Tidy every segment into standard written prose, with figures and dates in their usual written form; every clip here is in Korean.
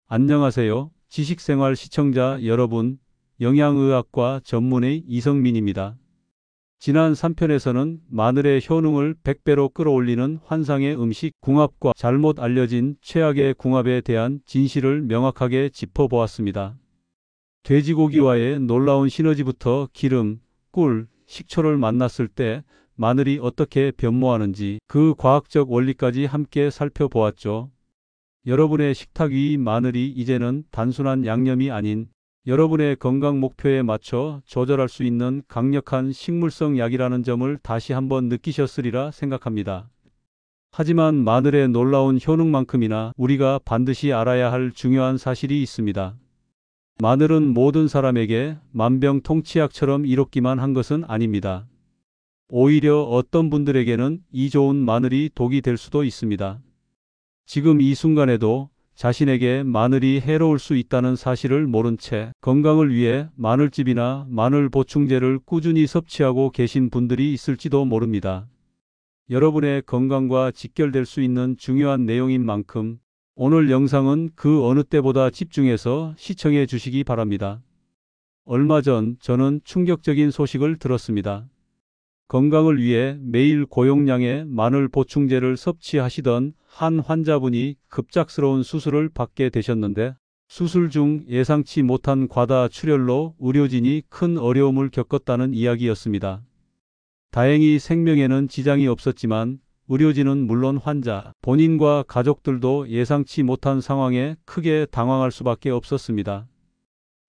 안녕하세요. 지식생활 시청자 여러분, 영양의학과 전문의 이성민입니다. 지난 3편에서는 마늘의 효능을 100배로 끌어올리는 환상의 음식 궁합과 잘못 알려진 최악의 궁합에 대한 진실을 명확하게 짚어보았습니다. 돼지고기와의 놀라운 시너지부터 기름, 꿀, 식초를 만났을 때 마늘이 어떻게 변모하는지 그 과학적 원리까지 함께 살펴보았죠. 여러분의 식탁 위 마늘이 이제는 단순한 양념이 아닌 여러분의 건강 목표에 맞춰 조절할 수 있는 강력한 식물성 약이라는 점을 다시 한번 느끼셨으리라 생각합니다. 하지만 마늘의 놀라운 효능만큼이나 우리가 반드시 알아야 할 중요한 사실이 있습니다. 마늘은 모든 사람에게 만병통치약처럼 이롭기만 한 것은 아닙니다. 오히려 어떤 분들에게는 이 좋은 마늘이 독이 될 수도 있습니다. 지금 이 순간에도 자신에게 마늘이 해로울 수 있다는 사실을 모른 채 건강을 위해 마늘즙이나 마늘 보충제를 꾸준히 섭취하고 계신 분들이 있을지도 모릅니다. 여러분의 건강과 직결될 수 있는 중요한 내용인 만큼 오늘 영상은 그 어느 때보다 집중해서 시청해 주시기 바랍니다. 얼마 전 저는 충격적인 소식을 들었습니다. 건강을 위해 매일 고용량의 마늘 보충제를 섭취하시던 한 환자분이 급작스러운 수술을 받게 되셨는데 수술 중 예상치 못한 과다 출혈로 의료진이 큰 어려움을 겪었다는 이야기였습니다. 다행히 생명에는 지장이 없었지만 의료진은 물론 환자 본인과 가족들도 예상치 못한 상황에 크게 당황할 수밖에 없었습니다.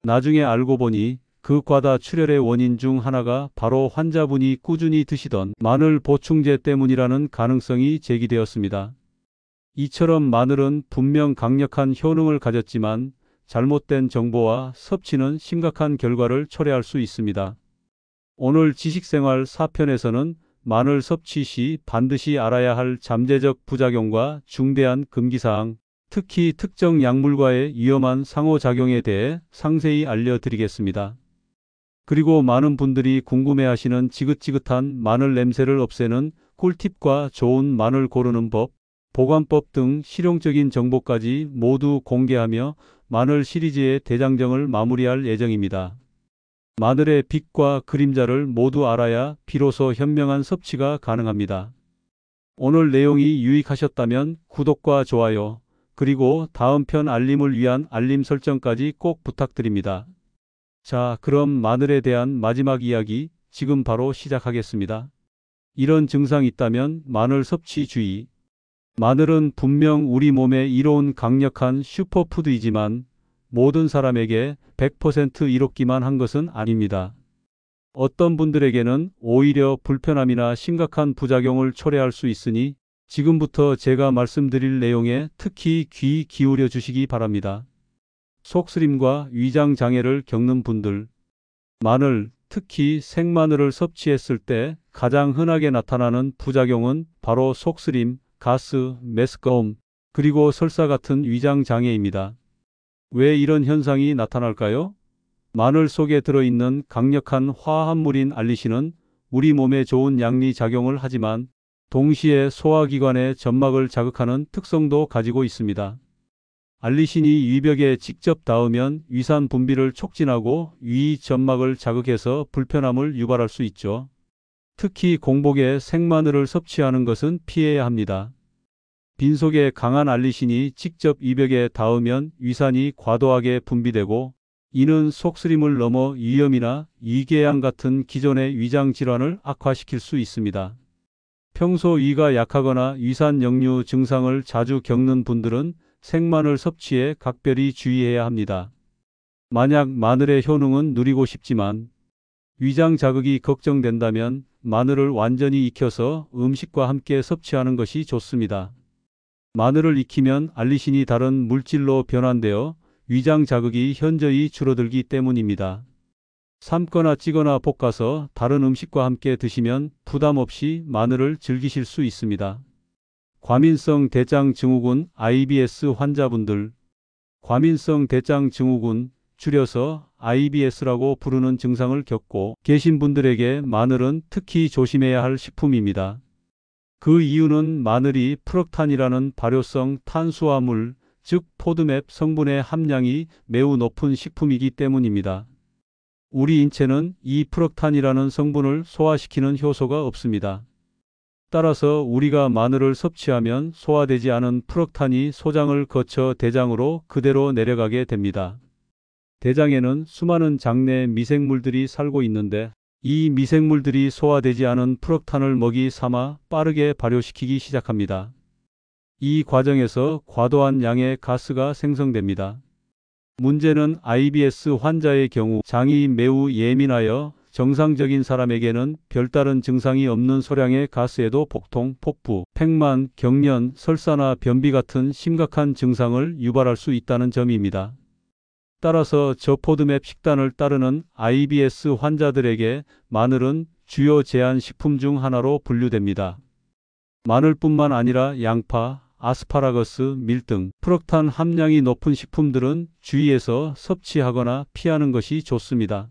나중에 알고 보니 그 과다 출혈의 원인 중 하나가 바로 환자분이 꾸준히 드시던 마늘 보충제 때문이라는 가능성이 제기되었습니다. 이처럼 마늘은 분명 강력한 효능을 가졌지만 잘못된 정보와 섭취는 심각한 결과를 초래할 수 있습니다. 오늘 지식생활 4편에서는 마늘 섭취 시 반드시 알아야 할 잠재적 부작용과 중대한 금기사항, 특히 특정 약물과의 위험한 상호작용에 대해 상세히 알려드리겠습니다. 그리고 많은 분들이 궁금해하시는 지긋지긋한 마늘 냄새를 없애는 꿀팁과 좋은 마늘 고르는 법, 보관법 등 실용적인 정보까지 모두 공개하며 마늘 시리즈의 대장정을 마무리할 예정입니다. 마늘의 빛과 그림자를 모두 알아야 비로소 현명한 섭취가 가능합니다. 오늘 내용이 유익하셨다면 구독과 좋아요, 그리고 다음 편 알림을 위한 알림 설정까지 꼭 부탁드립니다. 자, 그럼 마늘에 대한 마지막 이야기 지금 바로 시작하겠습니다. 이런 증상 있다면 마늘 섭취 주의. 마늘은 분명 우리 몸에 이로운 강력한 슈퍼푸드이지만 모든 사람에게 100% 이롭기만 한 것은 아닙니다. 어떤 분들에게는 오히려 불편함이나 심각한 부작용을 초래할 수 있으니 지금부터 제가 말씀드릴 내용에 특히 귀 기울여 주시기 바랍니다. 속쓰림과 위장 장애를 겪는 분들, 마늘, 특히 생마늘을 섭취했을 때 가장 흔하게 나타나는 부작용은 바로 속쓰림, 가스, 메스꺼움, 그리고 설사 같은 위장 장애입니다. 왜 이런 현상이 나타날까요? 마늘 속에 들어있는 강력한 화합물인 알리신은 우리 몸에 좋은 양리 작용을 하지만 동시에 소화기관의 점막을 자극하는 특성도 가지고 있습니다. 알리신이 위벽에 직접 닿으면 위산 분비를 촉진하고 위 점막을 자극해서 불편함을 유발할 수 있죠. 특히 공복에 생마늘을 섭취하는 것은 피해야 합니다. 빈속에 강한 알리신이 직접 위벽에 닿으면 위산이 과도하게 분비되고 이는 속쓰림을 넘어 위염이나 위궤양 같은 기존의 위장 질환을 악화시킬 수 있습니다. 평소 위가 약하거나 위산 역류 증상을 자주 겪는 분들은 생마늘 섭취에 각별히 주의해야 합니다. 만약 마늘의 효능은 누리고 싶지만 위장 자극이 걱정된다면 마늘을 완전히 익혀서 음식과 함께 섭취하는 것이 좋습니다. 마늘을 익히면 알리신이 다른 물질로 변환되어 위장 자극이 현저히 줄어들기 때문입니다. 삶거나 찌거나 볶아서 다른 음식과 함께 드시면 부담 없이 마늘을 즐기실 수 있습니다. 과민성 대장 증후군 IBS 환자분들, 과민성 대장 증후군, 줄여서 IBS라고 부르는 증상을 겪고 계신 분들에게 마늘은 특히 조심해야 할 식품입니다. 그 이유는 마늘이 프럭탄이라는 발효성 탄수화물, 즉 포드맵 성분의 함량이 매우 높은 식품이기 때문입니다. 우리 인체는 이 프럭탄이라는 성분을 소화시키는 효소가 없습니다. 따라서 우리가 마늘을 섭취하면 소화되지 않은 프럭탄이 소장을 거쳐 대장으로 그대로 내려가게 됩니다. 대장에는 수많은 장내 미생물들이 살고 있는데 이 미생물들이 소화되지 않은 프럭탄을 먹이 삼아 빠르게 발효시키기 시작합니다. 이 과정에서 과도한 양의 가스가 생성됩니다. 문제는 IBS 환자의 경우 장이 매우 예민하여 정상적인 사람에게는 별다른 증상이 없는 소량의 가스에도 복통, 폭부, 팽만, 경련, 설사나 변비 같은 심각한 증상을 유발할 수 있다는 점입니다. 따라서 저포드맵 식단을 따르는 IBS 환자들에게 마늘은 주요 제한 식품 중 하나로 분류됩니다. 마늘뿐만 아니라 양파, 아스파라거스, 밀 등 프럭탄 함량이 높은 식품들은 주의해서 섭취하거나 피하는 것이 좋습니다.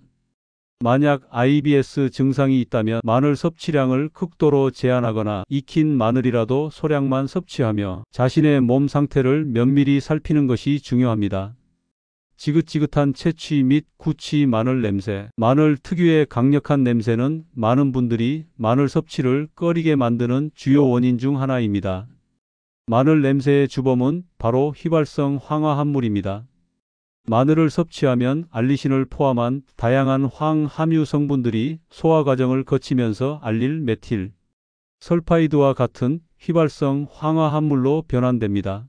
만약 IBS 증상이 있다면 마늘 섭취량을 극도로 제한하거나 익힌 마늘이라도 소량만 섭취하며 자신의 몸 상태를 면밀히 살피는 것이 중요합니다. 지긋지긋한 채취 및 구취 마늘 냄새. 마늘 특유의 강력한 냄새는 많은 분들이 마늘 섭취를 꺼리게 만드는 주요 원인 중 하나입니다. 마늘 냄새의 주범은 바로 휘발성 황화합물입니다. 마늘을 섭취하면 알리신을 포함한 다양한 황함유 성분들이 소화 과정을 거치면서 알릴 메틸, 설파이드와 같은 휘발성 황화합물로 변환됩니다.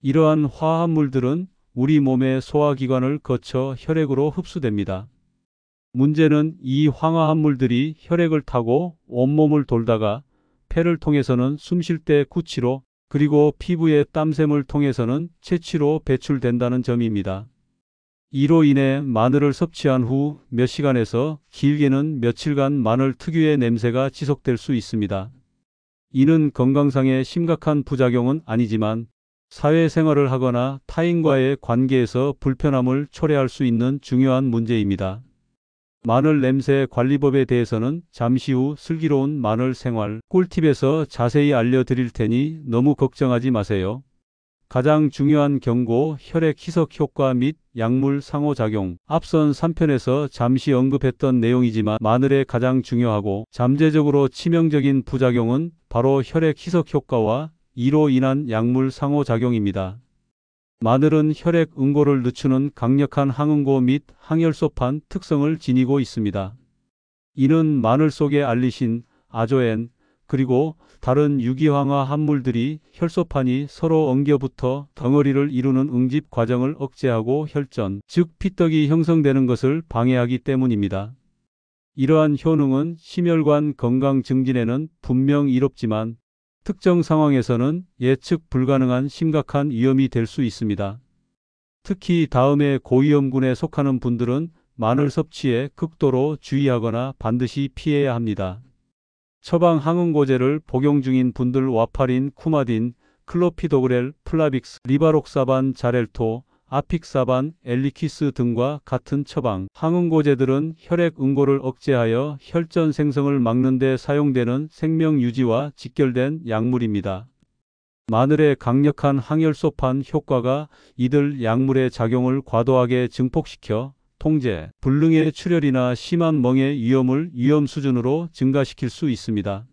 이러한 화합물들은 우리 몸의 소화기관을 거쳐 혈액으로 흡수됩니다. 문제는 이 황화합물들이 혈액을 타고 온몸을 돌다가 폐를 통해서는 숨 쉴 때 구취로 그리고 피부의 땀샘을 통해서는 채취로 배출된다는 점입니다. 이로 인해 마늘을 섭취한 후 몇 시간에서 길게는 며칠간 마늘 특유의 냄새가 지속될 수 있습니다. 이는 건강상의 심각한 부작용은 아니지만 사회생활을 하거나 타인과의 관계에서 불편함을 초래할 수 있는 중요한 문제입니다. 마늘 냄새 관리법에 대해서는 잠시 후 슬기로운 마늘 생활 꿀팁에서 자세히 알려드릴 테니 너무 걱정하지 마세요. 가장 중요한 경고, 혈액 희석 효과 및 약물 상호작용. 앞선 3편에서 잠시 언급했던 내용이지만 마늘의 가장 중요하고 잠재적으로 치명적인 부작용은 바로 혈액 희석 효과와 이로 인한 약물 상호작용입니다. 마늘은 혈액 응고를 늦추는 강력한 항응고 및 항혈소판 특성을 지니고 있습니다. 이는 마늘 속의 알리신, 아조엔, 그리고 다른 유기황화 합물들이 혈소판이 서로 엉겨붙어 덩어리를 이루는 응집 과정을 억제하고 혈전, 즉 피떡이 형성되는 것을 방해하기 때문입니다. 이러한 효능은 심혈관 건강 증진에는 분명 이롭지만 특정 상황에서는 예측 불가능한 심각한 위험이 될 수 있습니다. 특히 다음에 고위험군에 속하는 분들은 마늘 섭취에 극도로 주의하거나 반드시 피해야 합니다. 처방 항응고제를 복용 중인 분들 와파린, 쿠마딘, 클로피도그렐, 플라빅스, 리바록사반, 자렐토, 아픽사반, 엘리퀴스 등과 같은 처방 항응고제들은 혈액 응고를 억제하여 혈전 생성을 막는 데 사용되는 생명 유지와 직결된 약물입니다. 마늘의 강력한 항혈소판 효과가 이들 약물의 작용을 과도하게 증폭시켜 통제, 불능의 출혈이나 심한 멍의 위험을 위험 수준으로 증가시킬 수 있습니다.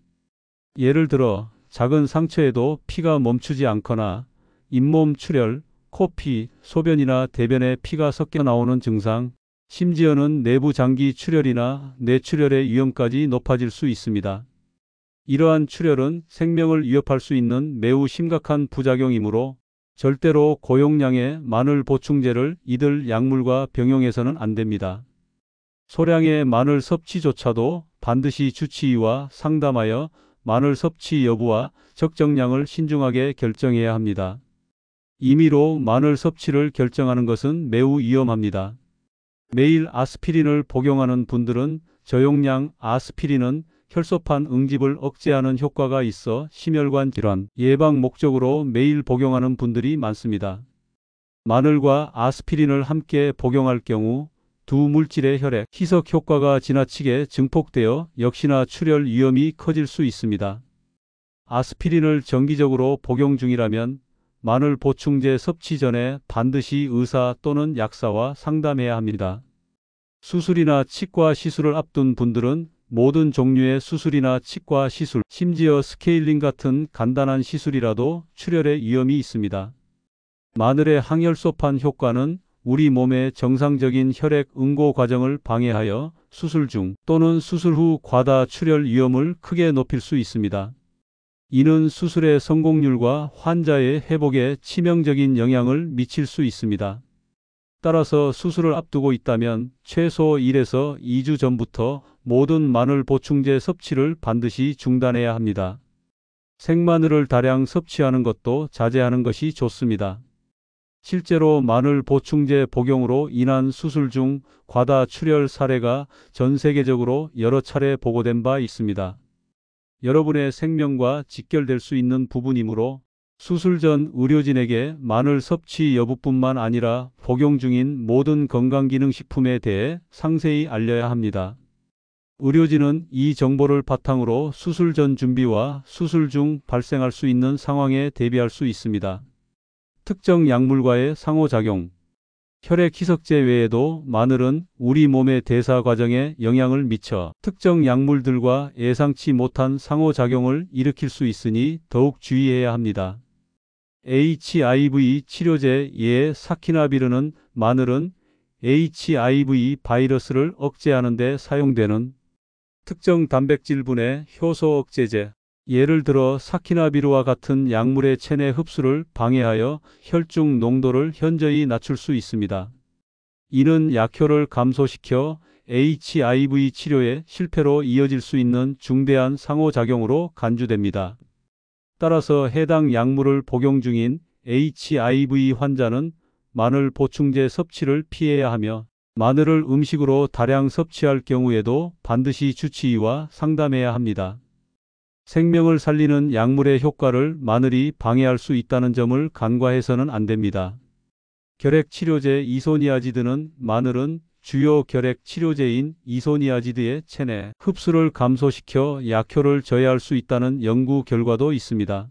예를 들어 작은 상처에도 피가 멈추지 않거나 잇몸 출혈, 코피, 소변이나 대변에 피가 섞여 나오는 증상, 심지어는 내부 장기 출혈이나 뇌출혈의 위험까지 높아질 수 있습니다. 이러한 출혈은 생명을 위협할 수 있는 매우 심각한 부작용이므로 절대로 고용량의 마늘 보충제를 이들 약물과 병용해서는 안 됩니다. 소량의 마늘 섭취조차도 반드시 주치의와 상담하여 마늘 섭취 여부와 적정량을 신중하게 결정해야 합니다. 임의로 마늘 섭취를 결정하는 것은 매우 위험합니다. 매일 아스피린을 복용하는 분들은 저용량 아스피린은 혈소판 응집을 억제하는 효과가 있어 심혈관 질환 예방 목적으로 매일 복용하는 분들이 많습니다. 마늘과 아스피린을 함께 복용할 경우 두 물질의 혈액 희석 효과가 지나치게 증폭되어 역시나 출혈 위험이 커질 수 있습니다. 아스피린을 정기적으로 복용 중이라면 마늘 보충제 섭취 전에 반드시 의사 또는 약사와 상담해야 합니다. 수술이나 치과 시술을 앞둔 분들은 모든 종류의 수술이나 치과 시술, 심지어 스케일링 같은 간단한 시술이라도 출혈의 위험이 있습니다. 마늘의 항혈소판 효과는 우리 몸의 정상적인 혈액 응고 과정을 방해하여 수술 중 또는 수술 후 과다 출혈 위험을 크게 높일 수 있습니다. 이는 수술의 성공률과 환자의 회복에 치명적인 영향을 미칠 수 있습니다. 따라서 수술을 앞두고 있다면 최소 1에서 2주 전부터 모든 마늘 보충제 섭취를 반드시 중단해야 합니다. 생마늘을 다량 섭취하는 것도 자제하는 것이 좋습니다. 실제로 마늘 보충제 복용으로 인한 수술 중 과다 출혈 사례가 전 세계적으로 여러 차례 보고된 바 있습니다. 여러분의 생명과 직결될 수 있는 부분이므로 수술 전 의료진에게 마늘 섭취 여부뿐만 아니라 복용 중인 모든 건강기능식품에 대해 상세히 알려야 합니다. 의료진은 이 정보를 바탕으로 수술 전 준비와 수술 중 발생할 수 있는 상황에 대비할 수 있습니다. 특정 약물과의 상호작용. 혈액 희석제 외에도 마늘은 우리 몸의 대사 과정에 영향을 미쳐 특정 약물들과 예상치 못한 상호작용을 일으킬 수 있으니 더욱 주의해야 합니다. HIV 치료제 예 사키나비르는 마늘은 HIV 바이러스를 억제하는 데 사용되는 특정 단백질분해 효소 억제제, 예를 들어 사키나비르와 같은 약물의 체내 흡수를 방해하여 혈중 농도를 현저히 낮출 수 있습니다. 이는 약효를 감소시켜 HIV 치료의 실패로 이어질 수 있는 중대한 상호작용으로 간주됩니다. 따라서 해당 약물을 복용 중인 HIV 환자는 마늘 보충제 섭취를 피해야 하며 마늘을 음식으로 다량 섭취할 경우에도 반드시 주치의와 상담해야 합니다. 생명을 살리는 약물의 효과를 마늘이 방해할 수 있다는 점을 간과해서는 안 됩니다. 결핵치료제 이소니아지드는 마늘은 주요 결핵치료제인 이소니아지드의 체내 흡수를 감소시켜 약효를 저해할 수 있다는 연구 결과도 있습니다.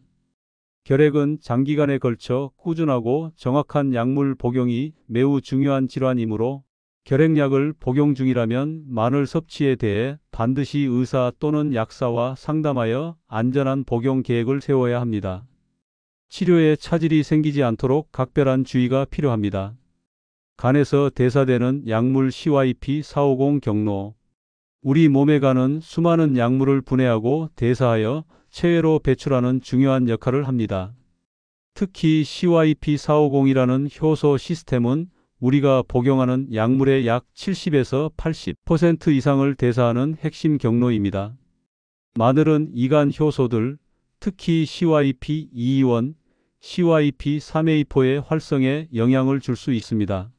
결핵은 장기간에 걸쳐 꾸준하고 정확한 약물 복용이 매우 중요한 질환이므로 결핵약을 복용 중이라면 마늘 섭취에 대해 반드시 의사 또는 약사와 상담하여 안전한 복용 계획을 세워야 합니다. 치료에 차질이 생기지 않도록 각별한 주의가 필요합니다. 간에서 대사되는 약물 CYP450 경로. 우리 몸에 간은 수많은 약물을 분해하고 대사하여 체외로 배출하는 중요한 역할을 합니다. 특히 CYP450이라는 효소 시스템은 우리가 복용하는 약물의 약 70에서 80% 이상을 대사하는 핵심 경로입니다. 마늘은 이간 효소들, 특히 CYP221, CYP3A4의 활성에 영향을 줄 수 있습니다.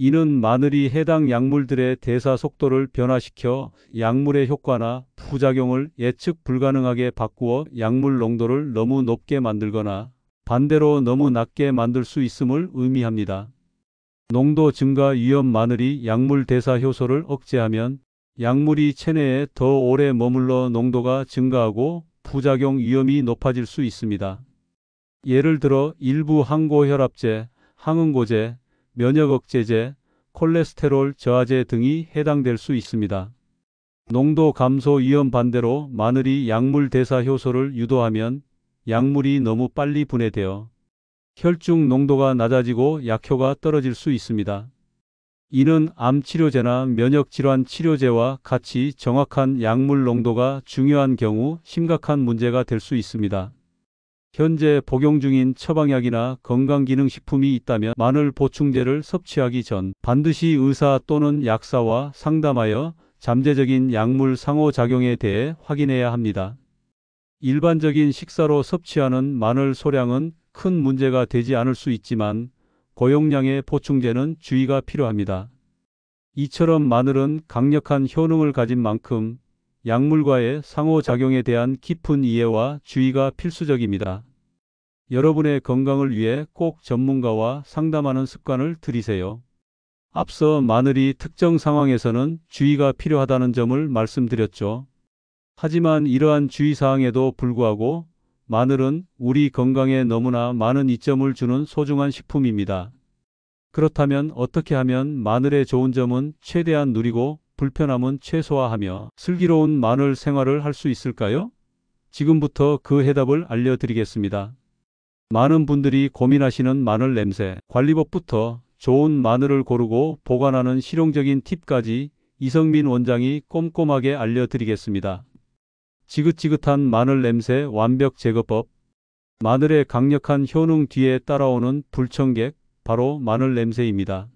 이는 마늘이 해당 약물들의 대사 속도를 변화시켜 약물의 효과나 부작용을 예측 불가능하게 바꾸어 약물 농도를 너무 높게 만들거나 반대로 너무 낮게 만들 수 있음을 의미합니다. 농도 증가 위험. 마늘이 약물 대사 효소를 억제하면 약물이 체내에 더 오래 머물러 농도가 증가하고 부작용 위험이 높아질 수 있습니다. 예를 들어 일부 항고혈압제, 항응고제, 면역억제제, 콜레스테롤 저하제 등이 해당될 수 있습니다. 농도 감소 위험. 반대로 마늘이 약물 대사 효소를 유도하면 약물이 너무 빨리 분해되어 혈중 농도가 낮아지고 약효가 떨어질 수 있습니다. 이는 암치료제나 면역질환 치료제와 같이 정확한 약물 농도가 중요한 경우 심각한 문제가 될 수 있습니다. 현재 복용 중인 처방약이나 건강기능식품이 있다면 마늘 보충제를 섭취하기 전 반드시 의사 또는 약사와 상담하여 잠재적인 약물 상호작용에 대해 확인해야 합니다. 일반적인 식사로 섭취하는 마늘 소량은 큰 문제가 되지 않을 수 있지만 고용량의 보충제는 주의가 필요합니다. 이처럼 마늘은 강력한 효능을 가진 만큼 약물과의 상호작용에 대한 깊은 이해와 주의가 필수적입니다. 여러분의 건강을 위해 꼭 전문가와 상담하는 습관을 들이세요. 앞서 마늘이 특정 상황에서는 주의가 필요하다는 점을 말씀드렸죠. 하지만 이러한 주의사항에도 불구하고 마늘은 우리 건강에 너무나 많은 이점을 주는 소중한 식품입니다. 그렇다면 어떻게 하면 마늘의 좋은 점은 최대한 누리고 불편함은 최소화하며 슬기로운 마늘 생활을 할 수 있을까요? 지금부터 그 해답을 알려드리겠습니다. 많은 분들이 고민하시는 마늘 냄새 관리법부터 좋은 마늘을 고르고 보관하는 실용적인 팁까지 이성민 원장이 꼼꼼하게 알려드리겠습니다. 지긋지긋한 마늘 냄새 완벽 제거법. 마늘의 강력한 효능 뒤에 따라오는 불청객, 바로 마늘 냄새입니다.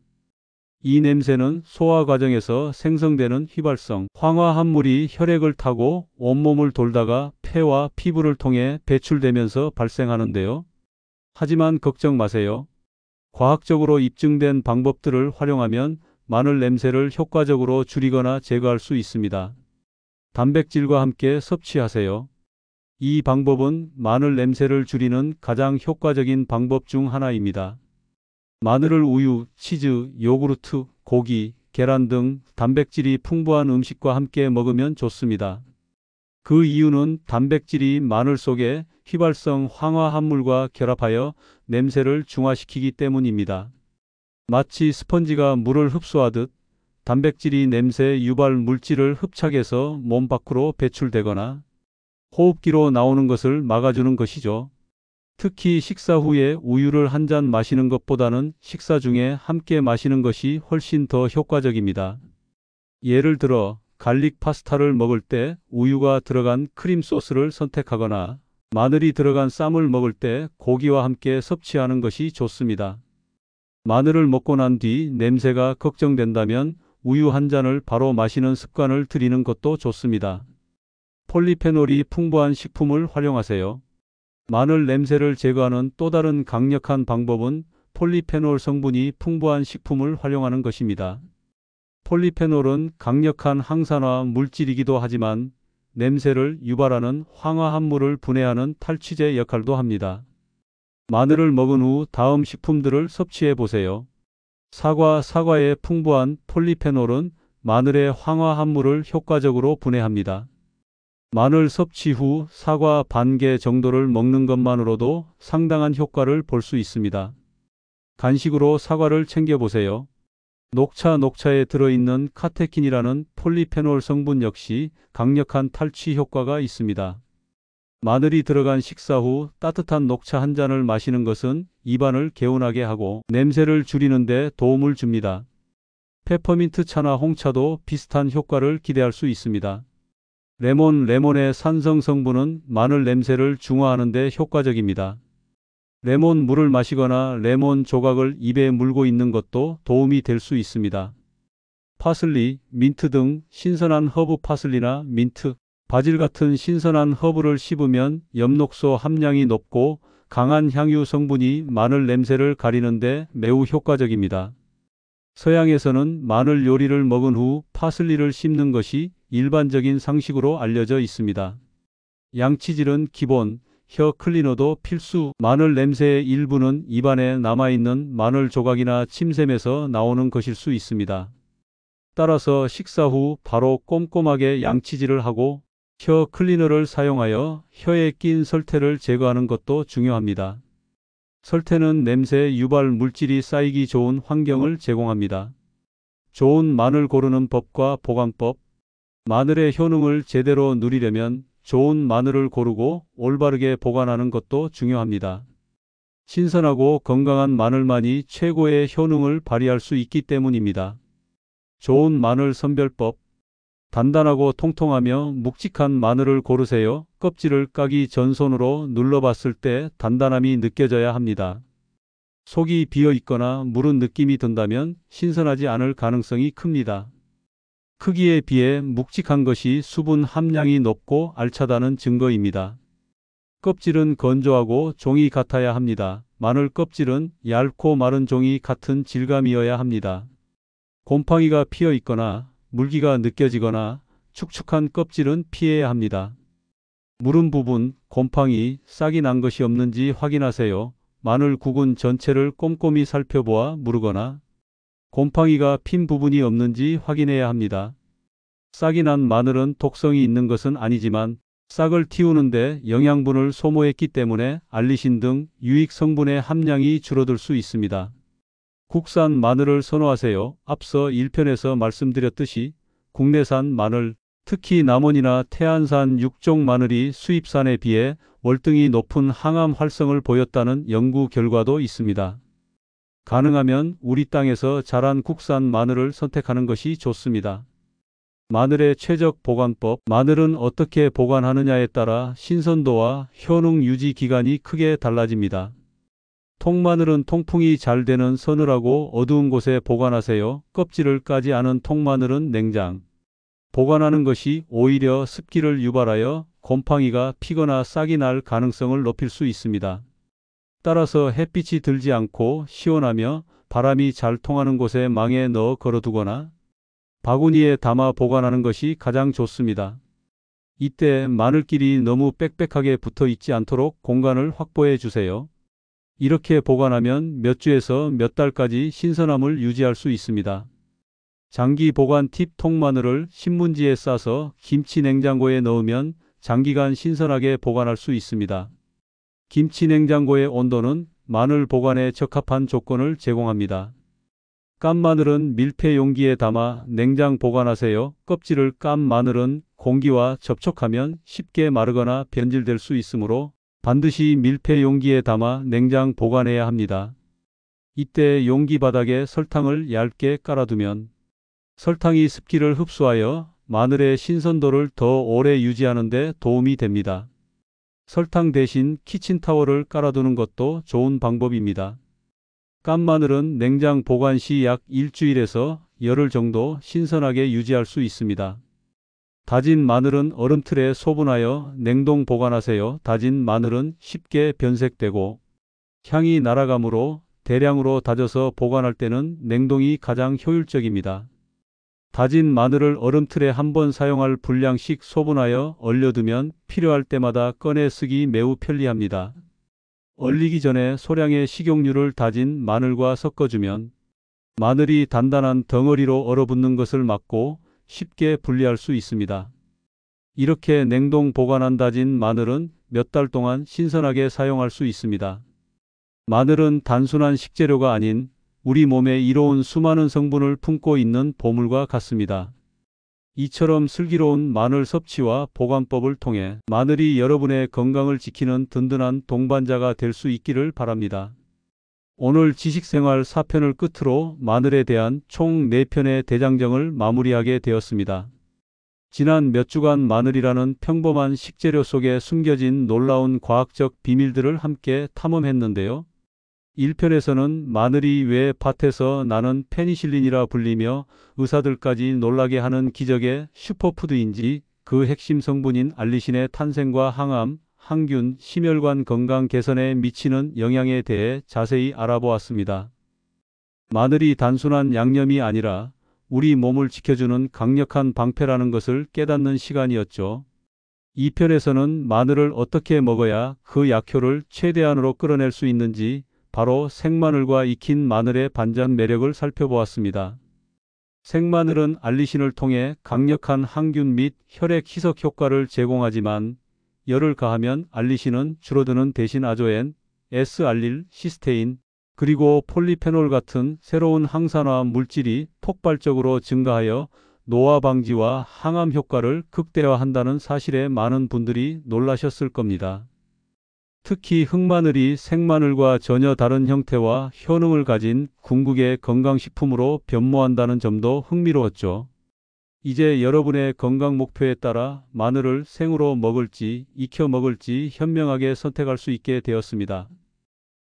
이 냄새는 소화 과정에서 생성되는 휘발성 황화합물이 혈액을 타고 온몸을 돌다가 폐와 피부를 통해 배출되면서 발생하는데요. 하지만 걱정 마세요. 과학적으로 입증된 방법들을 활용하면 마늘 냄새를 효과적으로 줄이거나 제거할 수 있습니다. 단백질과 함께 섭취하세요. 이 방법은 마늘 냄새를 줄이는 가장 효과적인 방법 중 하나입니다. 마늘을 우유, 치즈, 요구르트, 고기, 계란 등 단백질이 풍부한 음식과 함께 먹으면 좋습니다. 그 이유는 단백질이 마늘 속에 휘발성 황화합물과 결합하여 냄새를 중화시키기 때문입니다. 마치 스펀지가 물을 흡수하듯 단백질이 냄새 유발 물질을 흡착해서 몸 밖으로 배출되거나 호흡기로 나오는 것을 막아주는 것이죠. 특히 식사 후에 우유를 한 잔 마시는 것보다는 식사 중에 함께 마시는 것이 훨씬 더 효과적입니다. 예를 들어 갈릭 파스타를 먹을 때 우유가 들어간 크림 소스를 선택하거나 마늘이 들어간 쌈을 먹을 때 고기와 함께 섭취하는 것이 좋습니다. 마늘을 먹고 난 뒤 냄새가 걱정된다면 우유 한 잔을 바로 마시는 습관을 들이는 것도 좋습니다. 폴리페놀이 풍부한 식품을 활용하세요. 마늘 냄새를 제거하는 또 다른 강력한 방법은 폴리페놀 성분이 풍부한 식품을 활용하는 것입니다. 폴리페놀은 강력한 항산화 물질이기도 하지만 냄새를 유발하는 황화합물을 분해하는 탈취제 역할도 합니다. 마늘을 먹은 후 다음 식품들을 섭취해 보세요. 사과의 풍부한 폴리페놀은 마늘의 황화합물을 효과적으로 분해합니다. 마늘 섭취 후 사과 반 개 정도를 먹는 것만으로도 상당한 효과를 볼 수 있습니다. 간식으로 사과를 챙겨보세요. 녹차에 들어있는 카테킨이라는 폴리페놀 성분 역시 강력한 탈취 효과가 있습니다. 마늘이 들어간 식사 후 따뜻한 녹차 한 잔을 마시는 것은 입안을 개운하게 하고 냄새를 줄이는 데 도움을 줍니다. 페퍼민트 차나 홍차도 비슷한 효과를 기대할 수 있습니다. 레몬의 산성 성분은 마늘 냄새를 중화하는 데 효과적입니다. 레몬 물을 마시거나 레몬 조각을 입에 물고 있는 것도 도움이 될 수 있습니다. 파슬리, 민트 등 신선한 허브 파슬리나 민트, 바질 같은 신선한 허브를 씹으면 엽록소 함량이 높고 강한 향유 성분이 마늘 냄새를 가리는 데 매우 효과적입니다. 서양에서는 마늘 요리를 먹은 후 파슬리를 씹는 것이 일반적인 상식으로 알려져 있습니다. 양치질은 기본, 혀 클리너도 필수. 마늘 냄새의 일부는 입안에 남아있는 마늘 조각이나 침샘에서 나오는 것일 수 있습니다. 따라서 식사 후 바로 꼼꼼하게 양치질을 하고 혀 클리너를 사용하여 혀에 낀 설태를 제거하는 것도 중요합니다. 설태는 냄새 유발 물질이 쌓이기 좋은 환경을 제공합니다. 좋은 마늘 고르는 법과 보관법. 마늘의 효능을 제대로 누리려면 좋은 마늘을 고르고 올바르게 보관하는 것도 중요합니다. 신선하고 건강한 마늘만이 최고의 효능을 발휘할 수 있기 때문입니다. 좋은 마늘 선별법. 단단하고 통통하며 묵직한 마늘을 고르세요. 껍질을 까기 전 손으로 눌러봤을 때 단단함이 느껴져야 합니다. 속이 비어 있거나 무른 느낌이 든다면 신선하지 않을 가능성이 큽니다. 크기에 비해 묵직한 것이 수분 함량이 높고 알차다는 증거입니다. 껍질은 건조하고 종이 같아야 합니다. 마늘 껍질은 얇고 마른 종이 같은 질감이어야 합니다. 곰팡이가 피어 있거나 물기가 느껴지거나 축축한 껍질은 피해야 합니다. 무른 부분, 곰팡이, 싹이 난 것이 없는지 확인하세요. 마늘 국은 전체를 꼼꼼히 살펴보아 무르거나 곰팡이가 핀 부분이 없는지 확인해야 합니다. 싹이 난 마늘은 독성이 있는 것은 아니지만 싹을 틔우는데 영양분을 소모했기 때문에 알리신 등 유익 성분의 함량이 줄어들 수 있습니다. 국산 마늘을 선호하세요. 앞서 1편에서 말씀드렸듯이 국내산 마늘, 특히 남원이나 태안산 육종 마늘이 수입산에 비해 월등히 높은 항암 활성을 보였다는 연구 결과도 있습니다. 가능하면 우리 땅에서 자란 국산 마늘을 선택하는 것이 좋습니다. 마늘의 최적 보관법. 마늘은 어떻게 보관하느냐에 따라 신선도와 효능 유지 기간이 크게 달라집니다. 통마늘은 통풍이 잘 되는 서늘하고 어두운 곳에 보관하세요. 껍질을 까지 않은 통마늘은 냉장 보관하는 것이 오히려 습기를 유발하여 곰팡이가 피거나 싹이 날 가능성을 높일 수 있습니다. 따라서 햇빛이 들지 않고 시원하며 바람이 잘 통하는 곳에 망에 넣어 걸어두거나 바구니에 담아 보관하는 것이 가장 좋습니다. 이때 마늘끼리 너무 빽빽하게 붙어 있지 않도록 공간을 확보해 주세요. 이렇게 보관하면 몇 주에서 몇 달까지 신선함을 유지할 수 있습니다. 장기 보관 팁. 통마늘을 신문지에 싸서 김치 냉장고에 넣으면 장기간 신선하게 보관할 수 있습니다. 김치 냉장고의 온도는 마늘 보관에 적합한 조건을 제공합니다. 깐 마늘은 밀폐 용기에 담아 냉장 보관하세요. 껍질을 깐 마늘은 공기와 접촉하면 쉽게 마르거나 변질될 수 있으므로 반드시 밀폐 용기에 담아 냉장 보관해야 합니다. 이때 용기 바닥에 설탕을 얇게 깔아두면 설탕이 습기를 흡수하여 마늘의 신선도를 더 오래 유지하는 데 도움이 됩니다. 설탕 대신 키친타월을 깔아두는 것도 좋은 방법입니다. 깐 마늘은 냉장 보관 시 약 일주일에서 열흘 정도 신선하게 유지할 수 있습니다. 다진 마늘은 얼음틀에 소분하여 냉동 보관하세요. 다진 마늘은 쉽게 변색되고 향이 날아가므로 대량으로 다져서 보관할 때는 냉동이 가장 효율적입니다. 다진 마늘을 얼음틀에 한번 사용할 분량씩 소분하여 얼려두면 필요할 때마다 꺼내 쓰기 매우 편리합니다. 얼리기 전에 소량의 식용유를 다진 마늘과 섞어주면 마늘이 단단한 덩어리로 얼어붙는 것을 막고 쉽게 분리할 수 있습니다. 이렇게 냉동 보관한 다진 마늘은 몇 달 동안 신선하게 사용할 수 있습니다. 마늘은 단순한 식재료가 아닌 우리 몸에 이로운 수많은 성분을 품고 있는 보물과 같습니다. 이처럼 슬기로운 마늘 섭취와 보관법을 통해 마늘이 여러분의 건강을 지키는 든든한 동반자가 될 수 있기를 바랍니다. 오늘 지식생활 4편을 끝으로 마늘에 대한 총 4편의 대장정을 마무리하게 되었습니다. 지난 몇 주간 마늘이라는 평범한 식재료 속에 숨겨진 놀라운 과학적 비밀들을 함께 탐험했는데요. 1편에서는 마늘이 왜 밭에서 나는 페니실린이라 불리며 의사들까지 놀라게 하는 기적의 슈퍼푸드인지 그 핵심 성분인 알리신의 탄생과 항암, 항균, 심혈관 건강 개선에 미치는 영향에 대해 자세히 알아보았습니다. 마늘이 단순한 양념이 아니라 우리 몸을 지켜주는 강력한 방패라는 것을 깨닫는 시간이었죠. 2편에서는 마늘을 어떻게 먹어야 그 약효를 최대한으로 끌어낼 수 있는지 바로 생마늘과 익힌 마늘의 반전 매력을 살펴보았습니다. 생마늘은 알리신을 통해 강력한 항균 및 혈액 희석 효과를 제공하지만 열을 가하면 알리신은 줄어드는 대신 아조엔, S알릴, 시스테인, 그리고 폴리페놀 같은 새로운 항산화 물질이 폭발적으로 증가하여 노화 방지와 항암 효과를 극대화한다는 사실에 많은 분들이 놀라셨을 겁니다. 특히 흑마늘이 생마늘과 전혀 다른 형태와 효능을 가진 궁극의 건강식품으로 변모한다는 점도 흥미로웠죠. 이제 여러분의 건강 목표에 따라 마늘을 생으로 먹을지 익혀 먹을지 현명하게 선택할 수 있게 되었습니다.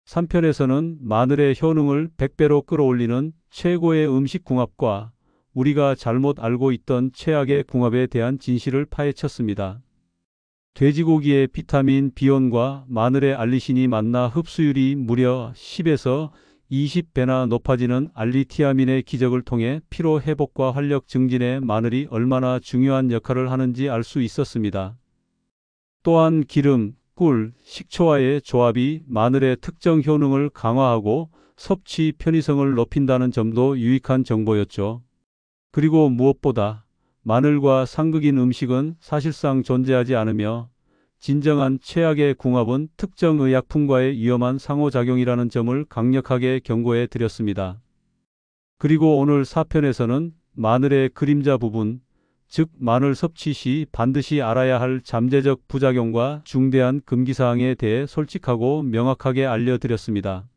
3편에서는 마늘의 효능을 100배로 끌어올리는 최고의 음식 궁합과 우리가 잘못 알고 있던 최악의 궁합에 대한 진실을 파헤쳤습니다. 돼지고기의 비타민 B원과 마늘의 알리신이 만나 흡수율이 무려 10에서 20배나 높아지는 알리티아민의 기적을 통해 피로 회복과 활력 증진에 마늘이 얼마나 중요한 역할을 하는지 알 수 있었습니다. 또한 기름, 꿀, 식초와의 조합이 마늘의 특정 효능을 강화하고 섭취 편의성을 높인다는 점도 유익한 정보였죠. 그리고 무엇보다 마늘과 상극인 음식은 사실상 존재하지 않으며 진정한 최악의 궁합은 특정 의약품과의 위험한 상호작용이라는 점을 강력하게 경고해 드렸습니다. 그리고 오늘 4편에서는 마늘의 그림자 부분, 즉 마늘 섭취 시 반드시 알아야 할 잠재적 부작용과 중대한 금기사항에 대해 솔직하고 명확하게 알려드렸습니다.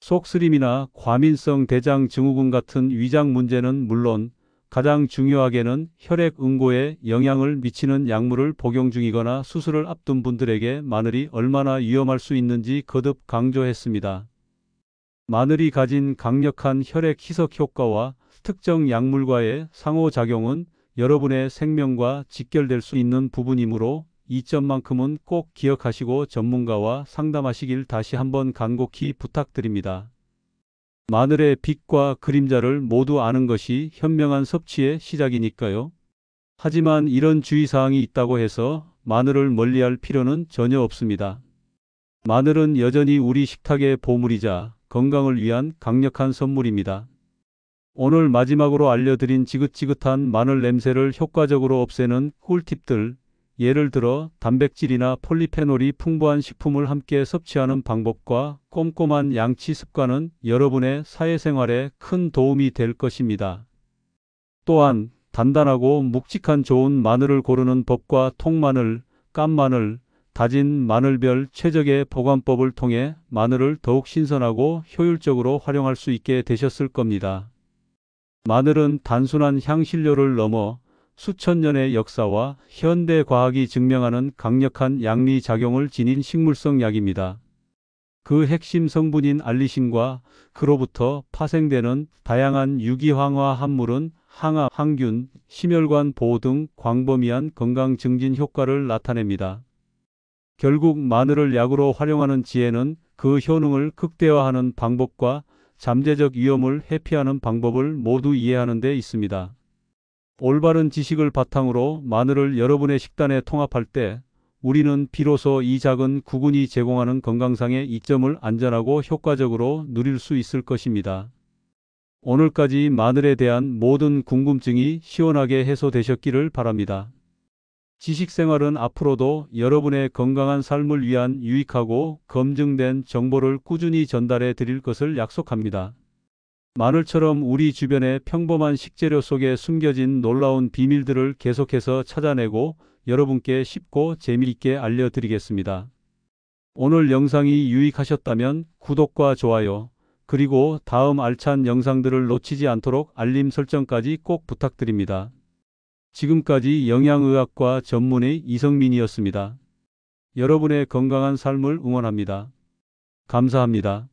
속쓰림이나 과민성 대장 증후군 같은 위장 문제는 물론 가장 중요하게는 혈액 응고에 영향을 미치는 약물을 복용 중이거나 수술을 앞둔 분들에게 마늘이 얼마나 위험할 수 있는지 거듭 강조했습니다. 마늘이 가진 강력한 혈액 희석 효과와 특정 약물과의 상호작용은 여러분의 생명과 직결될 수 있는 부분이므로 이 점만큼은 꼭 기억하시고 전문가와 상담하시길 다시 한번 간곡히 부탁드립니다. 마늘의 빛과 그림자를 모두 아는 것이 현명한 섭취의 시작이니까요. 하지만 이런 주의사항이 있다고 해서 마늘을 멀리할 필요는 전혀 없습니다. 마늘은 여전히 우리 식탁의 보물이자 건강을 위한 강력한 선물입니다. 오늘 마지막으로 알려드린 지긋지긋한 마늘 냄새를 효과적으로 없애는 꿀팁들, 예를 들어 단백질이나 폴리페놀이 풍부한 식품을 함께 섭취하는 방법과 꼼꼼한 양치 습관은 여러분의 사회생활에 큰 도움이 될 것입니다. 또한 단단하고 묵직한 좋은 마늘을 고르는 법과 통마늘, 깐마늘, 다진 마늘별 최적의 보관법을 통해 마늘을 더욱 신선하고 효율적으로 활용할 수 있게 되셨을 겁니다. 마늘은 단순한 향신료를 넘어 수천 년의 역사와 현대 과학이 증명하는 강력한 양리작용을 지닌 식물성 약입니다. 그 핵심 성분인 알리신과 그로부터 파생되는 다양한 유기황화 합물은 항암, 항균, 심혈관 보호 등 광범위한 건강 증진 효과를 나타냅니다. 결국 마늘을 약으로 활용하는 지혜는 그 효능을 극대화하는 방법과 잠재적 위험을 회피하는 방법을 모두 이해하는 데 있습니다. 올바른 지식을 바탕으로 마늘을 여러분의 식단에 통합할 때 우리는 비로소 이 작은 구근이 제공하는 건강상의 이점을 안전하고 효과적으로 누릴 수 있을 것입니다. 오늘까지 마늘에 대한 모든 궁금증이 시원하게 해소되셨기를 바랍니다. 지식생활은 앞으로도 여러분의 건강한 삶을 위한 유익하고 검증된 정보를 꾸준히 전달해 드릴 것을 약속합니다. 마늘처럼 우리 주변의 평범한 식재료 속에 숨겨진 놀라운 비밀들을 계속해서 찾아내고 여러분께 쉽고 재미있게 알려드리겠습니다. 오늘 영상이 유익하셨다면 구독과 좋아요, 그리고 다음 알찬 영상들을 놓치지 않도록 알림 설정까지 꼭 부탁드립니다. 지금까지 영양의학과 전문의 이성민이었습니다. 여러분의 건강한 삶을 응원합니다. 감사합니다.